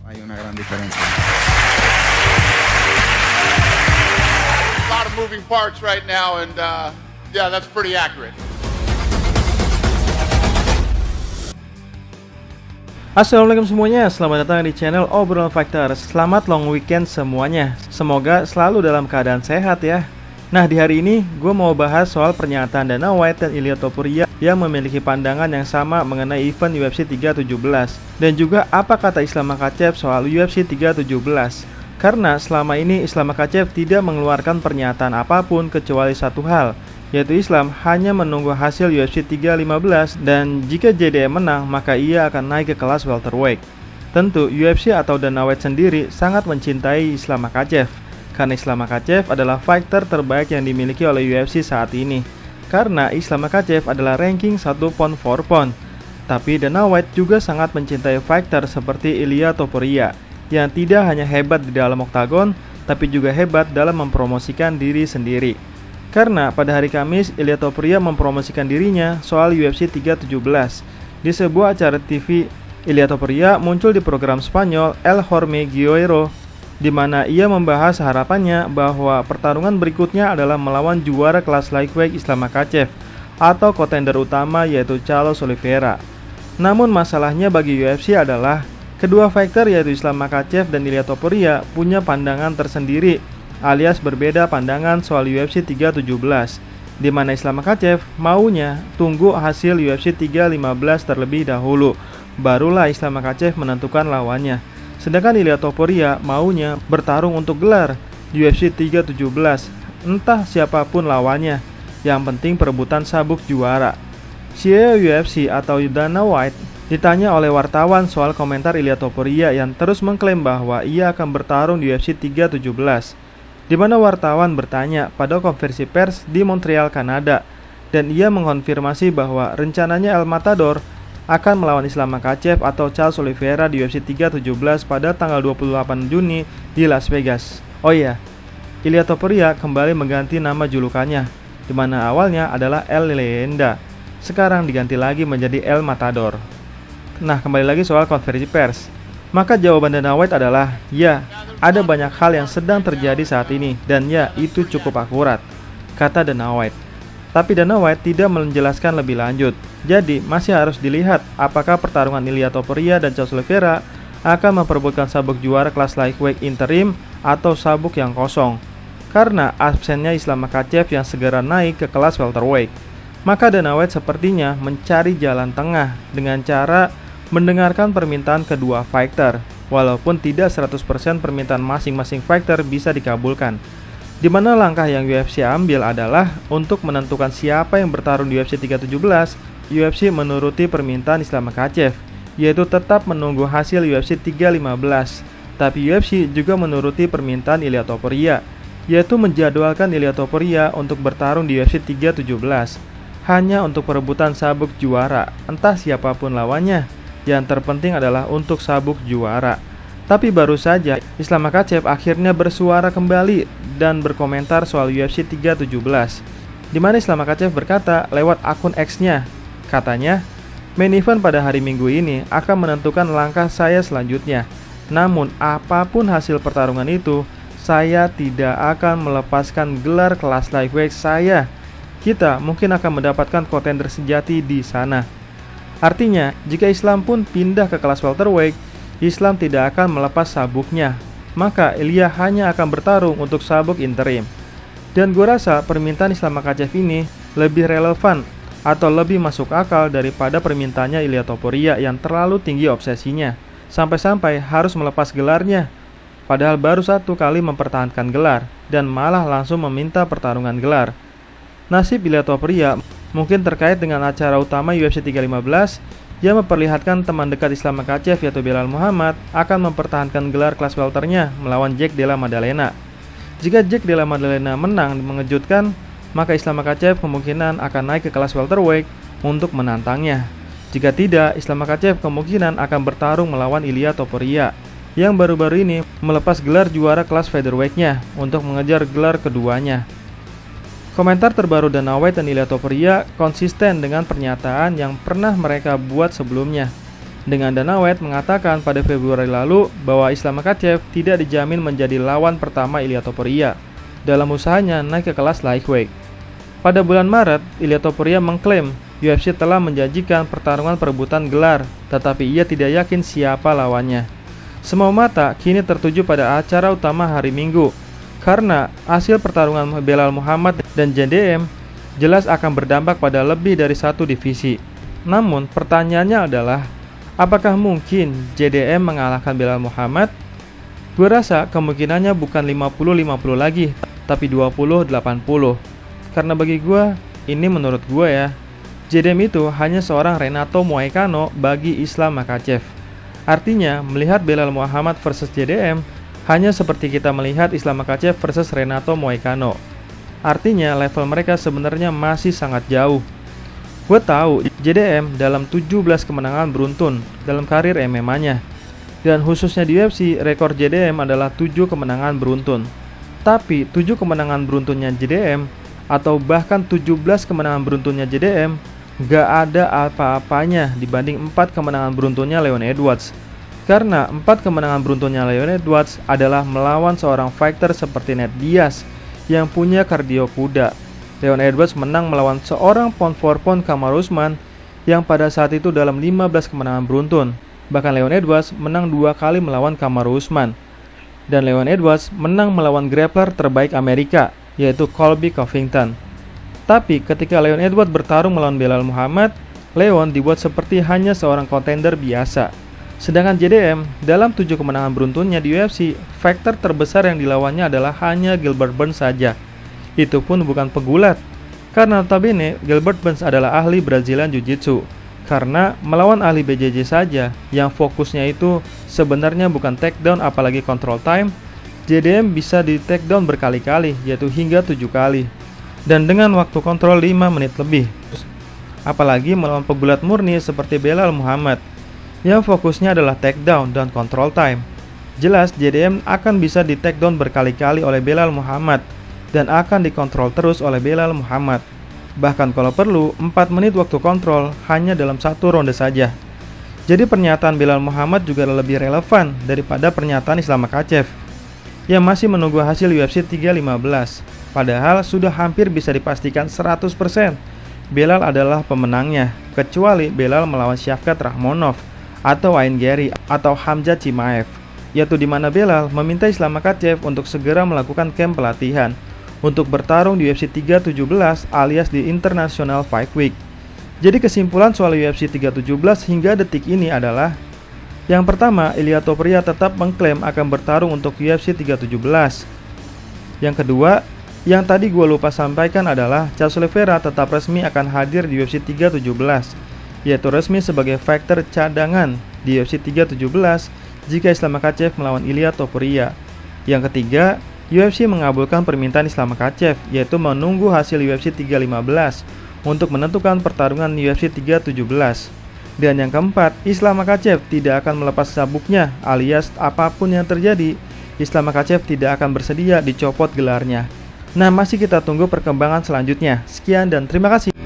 Hay una gran diferencia. A lot of moving parts right now, and yeah, that's pretty accurate. Assalamualaikum semuanya, selamat datang di channel Obrolan Fighter. Selamat long weekend semuanya. Semoga selalu dalam keadaan sehat ya. Nah, di hari ini gue mau bahas soal pernyataan Dana White dan Ilia Topuria yang memiliki pandangan yang sama mengenai event UFC 317. Dan juga apa kata Islam Makhachev soal UFC 317. Karena selama ini Islam Makhachev tidak mengeluarkan pernyataan apapun kecuali satu hal, yaitu Islam hanya menunggu hasil UFC 315 dan jika JDM menang maka ia akan naik ke kelas welterweight. Tentu UFC atau Dana White sendiri sangat mencintai Islam Makhachev karena Islam Makhachev adalah fighter terbaik yang dimiliki oleh UFC saat ini. Karena Islam Makhachev adalah ranking 1 pound for pound. Tapi Dana White juga sangat mencintai fighter seperti Ilia Topuria yang tidak hanya hebat di dalam oktagon tapi juga hebat dalam mempromosikan diri sendiri. Karena pada hari Kamis, Ilia Topuria mempromosikan dirinya soal UFC 317. Di sebuah acara TV, Ilia Topuria muncul di program Spanyol El Hormiguero, di mana ia membahas harapannya bahwa pertarungan berikutnya adalah melawan juara kelas lightweight Islam Makhachev atau kontender utama yaitu Charles Oliveira. Namun masalahnya bagi UFC adalah kedua fighter yaitu Islam Makhachev dan Ilia Topuria punya pandangan tersendiri alias berbeda pandangan soal UFC 317, di mana Islam Makhachev maunya tunggu hasil UFC 315 terlebih dahulu, barulah Islam Makhachev menentukan lawannya. Sedangkan Ilia Topuria maunya bertarung untuk gelar di UFC 317, entah siapapun lawannya, yang penting perebutan sabuk juara. CEO UFC atau Dana White ditanya oleh wartawan soal komentar Ilia Topuria yang terus mengklaim bahwa ia akan bertarung di UFC 317. Di mana wartawan bertanya pada konferensi pers di Montreal, Kanada, dan ia mengonfirmasi bahwa rencananya El Matador akan melawan Islam Makhachev atau Charles Oliveira di UFC 317 pada tanggal 28 Juni di Las Vegas. Oh iya, Ilia Topuria kembali mengganti nama julukannya, di mana awalnya adalah El Leyenda, sekarang diganti lagi menjadi El Matador. Nah, kembali lagi soal konferensi pers. Maka jawaban Dana White adalah, ya, ada banyak hal yang sedang terjadi saat ini, dan ya, itu cukup akurat, kata Dana White. Tapi Dana White tidak menjelaskan lebih lanjut, jadi masih harus dilihat apakah pertarungan Ilia Topuria dan Charles Oliveira akan memperebutkan sabuk juara kelas lightweight interim atau sabuk yang kosong. Karena absennya Islam Makhachev yang segera naik ke kelas welterweight, maka Dana White sepertinya mencari jalan tengah dengan cara mendengarkan permintaan kedua fighter, walaupun tidak 100% permintaan masing-masing fighter bisa dikabulkan. Di mana langkah yang UFC ambil adalah untuk menentukan siapa yang bertarung di UFC 317, UFC menuruti permintaan Islam Makhachev, yaitu tetap menunggu hasil UFC 315. Tapi UFC juga menuruti permintaan Ilia Topuria, yaitu menjadwalkan Ilia Topuria untuk bertarung di UFC 317, hanya untuk perebutan sabuk juara, entah siapapun lawannya. Yang terpenting adalah untuk sabuk juara. Tapi baru saja Islam Makhachev akhirnya bersuara kembali dan berkomentar soal UFC 317, di mana Islam Makhachev berkata lewat akun X-nya, katanya, main event pada hari Minggu ini akan menentukan langkah saya selanjutnya. Namun apapun hasil pertarungan itu, saya tidak akan melepaskan gelar kelas lightweight saya. Kita mungkin akan mendapatkan kontender sejati di sana. Artinya, jika Islam pun pindah ke kelas welterweight, Islam tidak akan melepas sabuknya. Maka Ilia hanya akan bertarung untuk sabuk interim. Dan gue rasa permintaan Islam Makhachev ini lebih relevan atau lebih masuk akal daripada permintaannya Ilia Topuria yang terlalu tinggi obsesinya, sampai-sampai harus melepas gelarnya. Padahal baru satu kali mempertahankan gelar, dan malah langsung meminta pertarungan gelar. Nasib Ilia Topuria mungkin terkait dengan acara utama UFC 315 yang memperlihatkan teman dekat Islam Makhachev yaitu Belal Muhammad akan mempertahankan gelar kelas welternya melawan Jack Della Maddalena. Jika Jack Della Maddalena menang mengejutkan, maka Islam Makhachev kemungkinan akan naik ke kelas welterweight untuk menantangnya. Jika tidak, Islam Makhachev kemungkinan akan bertarung melawan Ilia Topuria yang baru-baru ini melepas gelar juara kelas featherweight-nya untuk mengejar gelar keduanya. Komentar terbaru Dana White dan Ilia Topuria konsisten dengan pernyataan yang pernah mereka buat sebelumnya, dengan Dana White mengatakan pada Februari lalu bahwa Islam Makhachev tidak dijamin menjadi lawan pertama Ilia Topuria dalam usahanya naik ke kelas lightweight. Pada bulan Maret, Ilia Topuria mengklaim UFC telah menjanjikan pertarungan perebutan gelar, tetapi ia tidak yakin siapa lawannya. Semua mata kini tertuju pada acara utama hari Minggu, karena hasil pertarungan Belal Muhammad dan JDM jelas akan berdampak pada lebih dari satu divisi. Namun pertanyaannya adalah, apakah mungkin JDM mengalahkan Belal Muhammad? Gue rasa kemungkinannya bukan 50-50 lagi, tapi 20-80. Karena bagi gue, ini menurut gue ya, JDM itu hanya seorang Renato Moicano bagi Islam Makhachev. Artinya, melihat Belal Muhammad versus JDM hanya seperti kita melihat Islam Makhachev versus Renato Moicano. Artinya, level mereka sebenarnya masih sangat jauh. Gue tahu JDM dalam 17 kemenangan beruntun dalam karir MMA-nya. Dan khususnya di UFC, rekor JDM adalah 7 kemenangan beruntun. Tapi 7 kemenangan beruntunnya JDM atau bahkan 17 kemenangan beruntunnya JDM gak ada apa-apanya dibanding 4 kemenangan beruntunnya Leon Edwards. Karena 4 kemenangan beruntunnya Leon Edwards adalah melawan seorang fighter seperti Nate Diaz yang punya kardio kuda. Leon Edwards menang melawan seorang pound for pound Kamaru Usman yang pada saat itu dalam 15 kemenangan beruntun. Bahkan Leon Edwards menang 2 kali melawan Kamaru Usman. Dan Leon Edwards menang melawan grappler terbaik Amerika, yaitu Colby Covington. Tapi ketika Leon Edwards bertarung melawan Belal Muhammad, Leon dibuat seperti hanya seorang kontender biasa. Sedangkan JDM dalam 7 kemenangan beruntunnya di UFC, fighter terbesar yang dilawannya adalah hanya Gilbert Burns saja. Itu pun bukan pegulat, karena notabene Gilbert Burns adalah ahli Brazilian Jiu-Jitsu. Karena melawan ahli BJJ saja, yang fokusnya itu sebenarnya bukan takedown apalagi control time, JDM bisa di takedown berkali-kali, yaitu hingga 7 kali. Dan dengan waktu kontrol 5 menit lebih. Apalagi melawan pegulat murni seperti Belal Muhammad, yang fokusnya adalah takedown dan control time. Jelas JDM akan bisa di takedown berkali-kali oleh Belal Muhammad dan akan dikontrol terus oleh Belal Muhammad. Bahkan kalau perlu 4 menit waktu kontrol hanya dalam 1 ronde saja. Jadi pernyataan Belal Muhammad juga lebih relevan daripada pernyataan Islam Makhachev yang masih menunggu hasil UFC 315. Padahal sudah hampir bisa dipastikan 100% Belal adalah pemenangnya, kecuali Belal melawan Shavkat Rakhmonov atau Ain Gary atau Hamza Chimaev, yaitu di mana Belal meminta Islam Makhachev untuk segera melakukan camp pelatihan untuk bertarung di UFC 317 alias di International Fight Week. Jadi kesimpulan soal UFC 317 hingga detik ini adalah, yang pertama, Ilia Topuria tetap mengklaim akan bertarung untuk UFC 317. Yang kedua, yang tadi gue lupa sampaikan adalah Charles Oliveira tetap resmi akan hadir di UFC 317, yaitu resmi sebagai fighter cadangan di UFC 317 jika Islam Makhachev melawan Ilia Topuria. Yang ketiga, UFC mengabulkan permintaan Islam Makhachev, yaitu menunggu hasil UFC 315 untuk menentukan pertarungan UFC 317. Dan yang keempat, Islam Makhachev tidak akan melepas sabuknya, alias apapun yang terjadi, Islam Makhachev tidak akan bersedia dicopot gelarnya. Nah, masih kita tunggu perkembangan selanjutnya. Sekian dan terima kasih.